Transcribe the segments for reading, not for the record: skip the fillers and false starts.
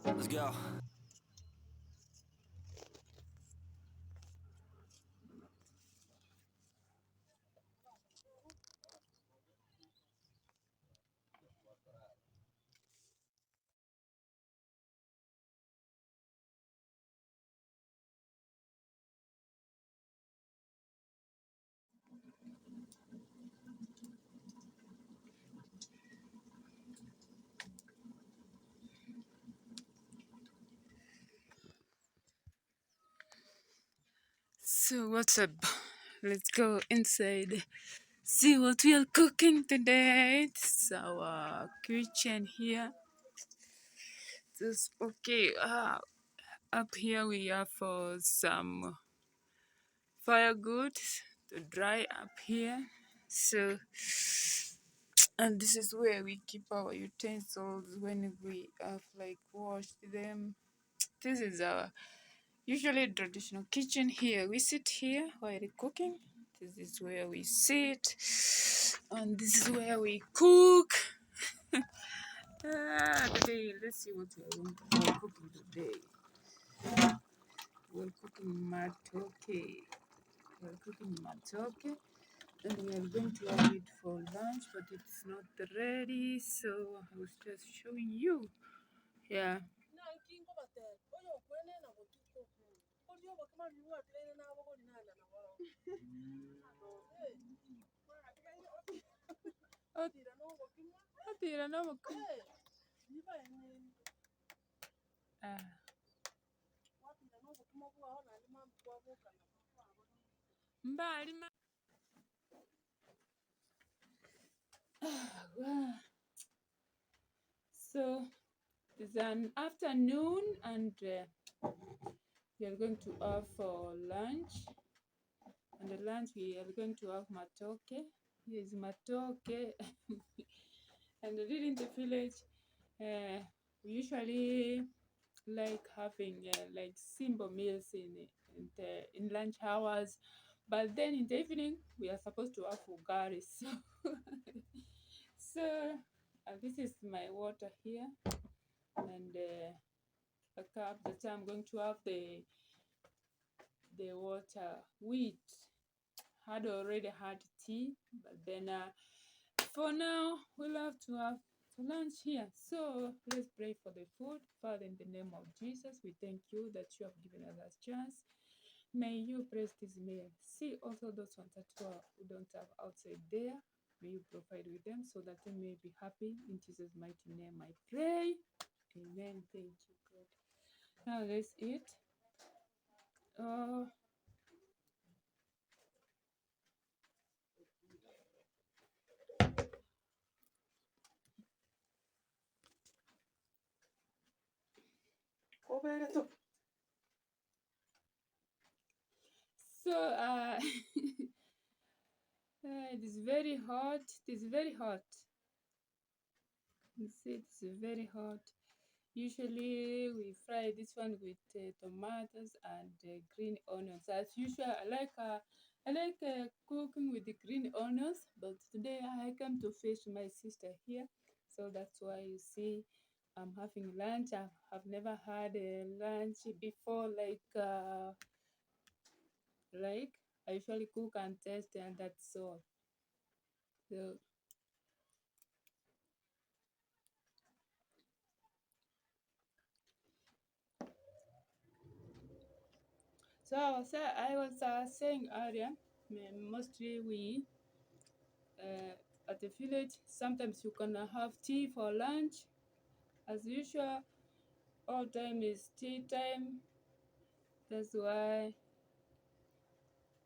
Let's go. So what's up? Let's go inside. See what we are cooking today. It's our kitchen here. Just okay. Up here we have some firewood to dry up here. So, and this is where we keep our utensils when we have like washed them. This is our usually traditional kitchen here. We sit here while cooking. This is where we sit, and this is where we cook. Today, let's see what we're cooking today. We're cooking matoke. We're cooking matoke, and we are going to have it for lunch, but it's not ready, so I was just showing you. Yeah. Atira no mbali so it's an afternoon, and we are going to have for lunch. And the lunch we are going to have matoke. Here is matoke. And really in the village, we usually like having like simple meals in lunch hours, but then in the evening we are supposed to have ugali. So this is my water here, and a cup that I'm going to have the water wheat. Had already had tea, but then for now we'll have to have lunch here. So let's pray for the food. Father, in the name of Jesus, we thank you that you have given us a chance. May you bless this meal. See also those ones that who don't have outside there. May you provide with them so that they may be happy. In Jesus' mighty name I pray. Amen. Thank you, God. Now let's eat. So it is very hot. It is very hot. You see, it's very hot. Usually we fry this one with tomatoes and green onions. As usual, I like cooking with the green onions, but today I came to fish my sister here, so that's why you see I'm having lunch. I've never had a lunch before, like I usually cook and taste, and that's all. So I was saying earlier, mostly we at the village, sometimes you can have tea for lunch. As usual, all time is tea time. That's why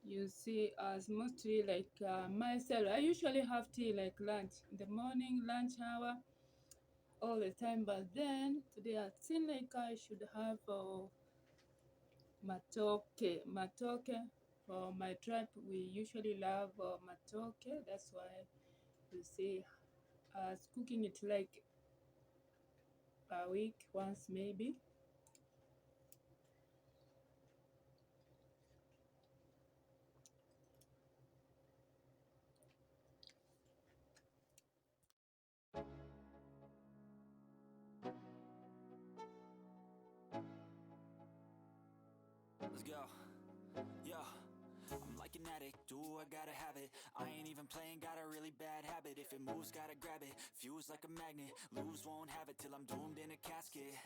you see us mostly like myself. I usually have tea like lunch in the morning, lunch hour, all the time. But then today I feel like I should have matoke. Matoke. For my tribe, we usually love matoke. That's why you see us cooking it like a week once maybe. Yo, I'm like an addict, do I gotta have it. I ain't even playing, got a really bad habit. If it moves, gotta grab it, fuse like a magnet. Lose, won't have it till I'm doomed in a casket.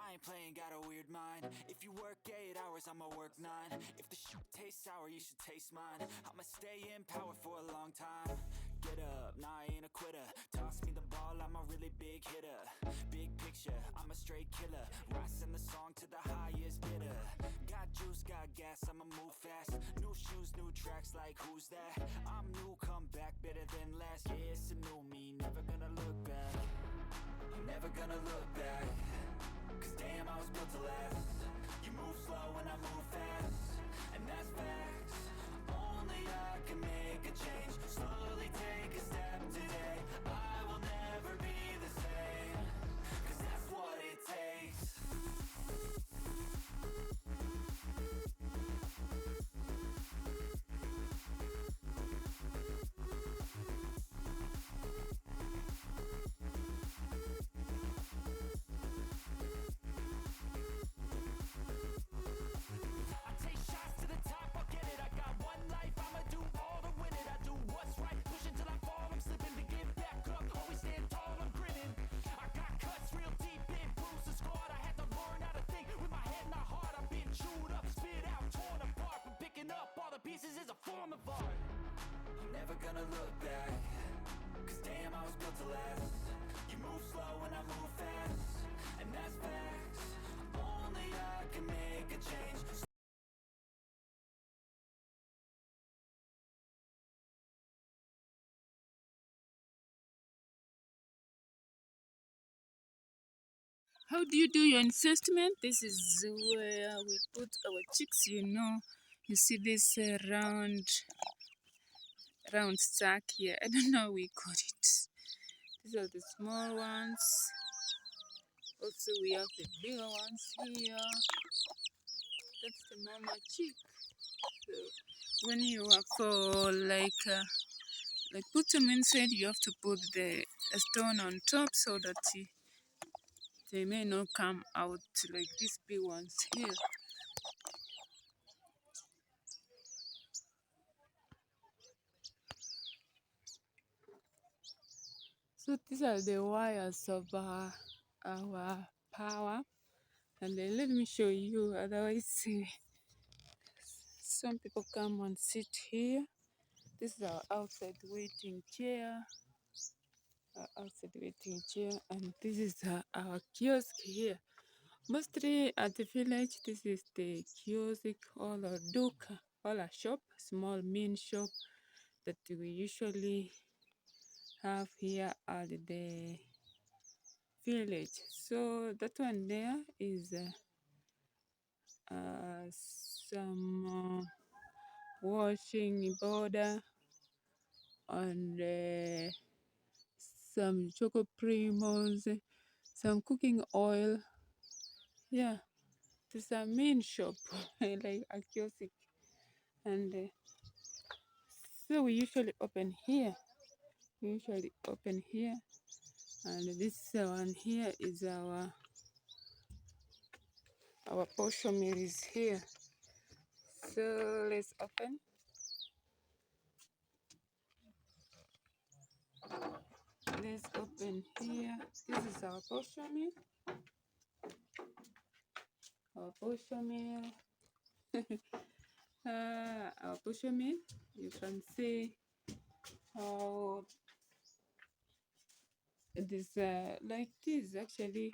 I ain't playing, got a weird mind. If you work 8 hours, I'ma work 9. If the shit tastes sour, you should taste mine. I'ma stay in power for a long time. Get up, nah, I ain't a quitter. Toss me the ball, I'm a really big hitter. Big picture, I'm a straight killer. Rising the song to the highest bidder. Got juice, got gas, I'ma move fast. New shoes, new tracks, like who's that? I'm new, come back, better than last. Yeah, it's a new me, never gonna look back. I'm never gonna look back. Cause damn, I was built to last. You move slow and I move fast, and that's facts. Only I can make a change. Slowly take a step today. I will never be the same. Cause that's what it takes. I take shots to the top, I'll get it. I got one life, I'ma do all to win it. I do what's right, push until I fall. I'm slipping to get back up, always stand tall, I'm grinning. I got cuts real deep, big bruises scarred. I had to learn how to think with my head and my heart. I've been chewed up, spit out, torn apart. But picking up all the pieces is a form of art. I'm never gonna look back. Cause damn, I was built to last. You move slow and I move fast, and that's facts. Only I can make a change. How do you do your assessment? This is where we put our chicks, you know. You see this round sack here. I don't know how we call it. These are the small ones. Also, we have the bigger ones here. That's the mama chick. So when you are for like put them inside, you have to put the stone on top so that they may not come out like these big ones here. So these are the wires of our power, and then let me show you. Otherwise, some people come and sit here. This is our outside waiting chair. And this is our kiosk here. Mostly at the village, this is the kiosk or a duka or a shop, small mean shop that we usually have here at the village. So that one there is some washing powder and some choco primos, some cooking oil. Yeah, this is a main shop like a kiosk, and so we usually open here. And this one here is our portion meal is here. So let's open. Let's open here. This is our portion meal. Our portion meal. Our portion meal. You can see how it is like this. Actually,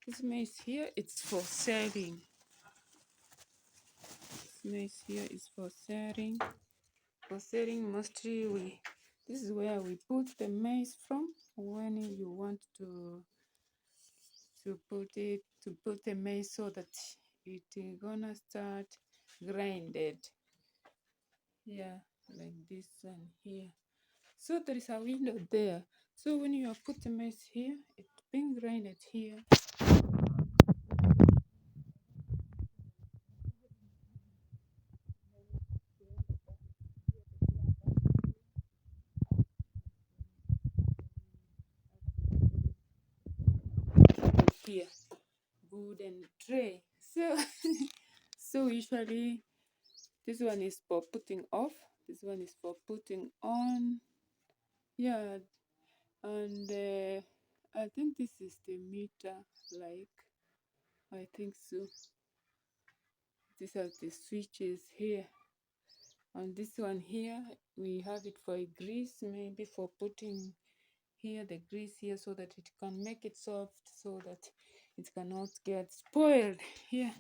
this maize here, it's for selling. This maize here is for selling. For selling, mostly this is where we put the maize from when you want to put the maize so that it is gonna start grinded. Yeah, like this one here. So there is a window there. So when you put the maize here, it's being grinded here. Here, good and tray. So So usually this one is for putting off, this one is for putting on. Yeah, and I think this is the meter, like, I think so. These are the switches here. On this one here, we have it for a grease, maybe for putting here the grease here so that it can make it soft, so that it cannot get spoiled. Yeah,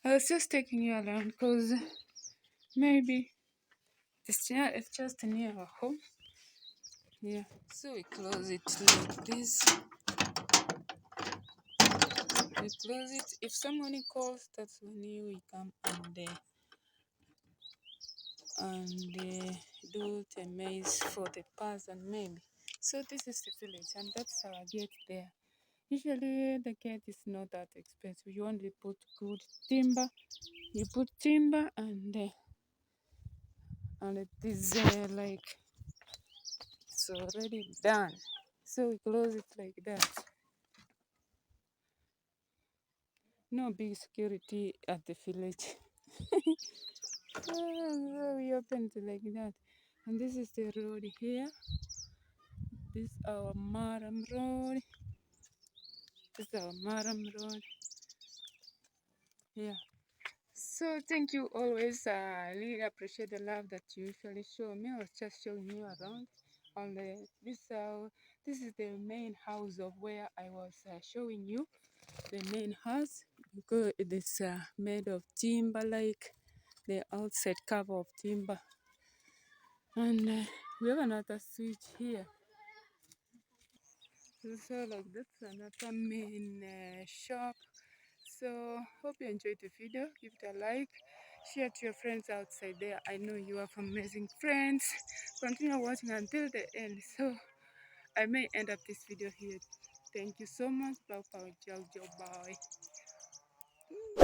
I was just taking you around because maybe it's just near our home. Yeah, so we close it like this. We close it. If somebody calls, that's when we come and do the maze for the person maybe. So this is the village, and that's our gate there. Usually the gate is not that expensive. You only put good timber. You put timber and it is like it's already done. So we close it like that. No big security at the village. So we opened it like that. And this is the road here. This is our Maram road. This is our Maram road. Yeah. So thank you always. I really appreciate the love that you usually show me. I was just showing you around on this is the main house of where I was showing you the main house, because it is made of timber, like the outside cover of timber. And we have another switch here. So like that's another main shop. So hope you enjoyed the video. Give it a like, share to your friends outside there. I know you have amazing friends. Continue watching until the end. So I may end up this video here. Thank you so much. Bye bye. Bye.